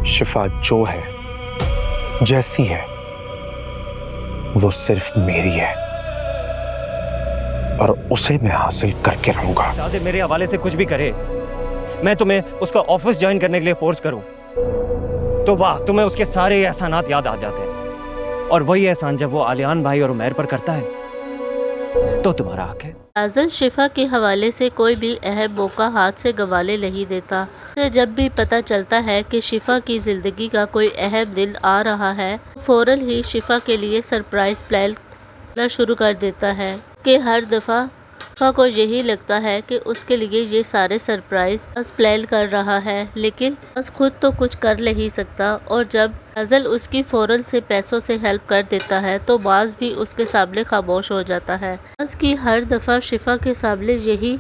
शिफा जो है, जैसी है, वो सिर्फ मेरी है और उसे मैं हासिल करके रहूंगा। चाहे मेरे हवाले से कुछ भी करे, मैं तुम्हें उसका ऑफिस ज्वाइन करने के लिए फोर्स करूं, तो वाह, तुम्हें उसके सारे एहसानात याद आ जाते हैं। और वही एहसान जब वो आलियान भाई और उमैर पर करता है तो तुम्हारा हक है। काजल शिफा के हवाले से कोई भी अहम मौका हाथ से गंवाने नहीं देता। तो जब भी पता चलता है कि शिफा की जिंदगी का कोई अहम दिन आ रहा है, फौरन ही शिफा के लिए सरप्राइज प्लान करना शुरू कर देता है कि हर दफ़ा शिफा को यही लगता है कि उसके लिए ये सारे सरप्राइज बस प्लान कर रहा है, लेकिन बस खुद तो कुछ कर नहीं सकता। और जब काजल उसकी फौरन से पैसों से हेल्प कर देता है तो बाज भी उसके सामने खामोश हो जाता है। बाज की हर दफ़ा शिफा के सामने यही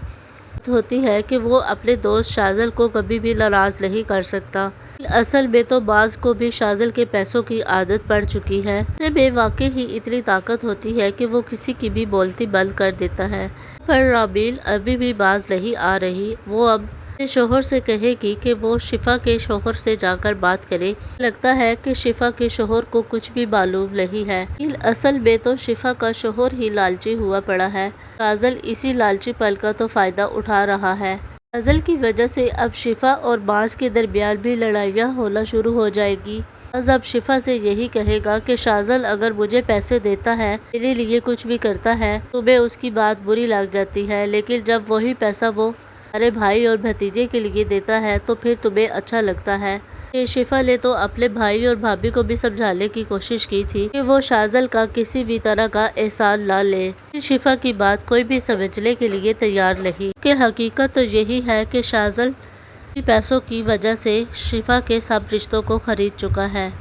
होती है कि वो अपने दोस्त शाज़ल को कभी भी नाराज़ नहीं कर सकता। असल में तो बाज को भी शाज़ल के पैसों की आदत पड़ चुकी है। ऐसे में वाकई ही इतनी ताकत होती है कि वो किसी की भी बोलती बंद कर देता है। पर राबील अभी भी बाज नहीं आ रही। वो अब अपने शोहर से कहेगी कि वो शिफा के शोहर से जाकर बात करे। लगता है कि शिफा के शोहर को कुछ भी मालूम नहीं है। असल में तो शिफा का शोहर ही लालची हुआ पड़ा है। काजल इसी लालची पल का तो फायदा उठा रहा है। काजल की वजह से अब शिफा और बाज के दरमियान भी लड़ाइयाँ होना शुरू हो जाएगी। बाज अब शिफा से यही कहेगा कि शाज़ल अगर मुझे पैसे देता है, मेरे लिए कुछ भी करता है, तुम्हें उसकी बात बुरी लग जाती है, लेकिन जब वही पैसा वो अरे भाई और भतीजे के लिए देता है तो फिर तुम्हें अच्छा लगता है। शिफा ने तो अपने भाई और भाभी को भी समझाने की कोशिश की थी कि वो शाज़ल का किसी भी तरह का एहसान ना ले। शिफा की बात कोई भी समझने के लिए तैयार नहीं कि हकीकत तो यही है कि शाज़ल पैसों की वजह से शिफा के सब रिश्तों को खरीद चुका है।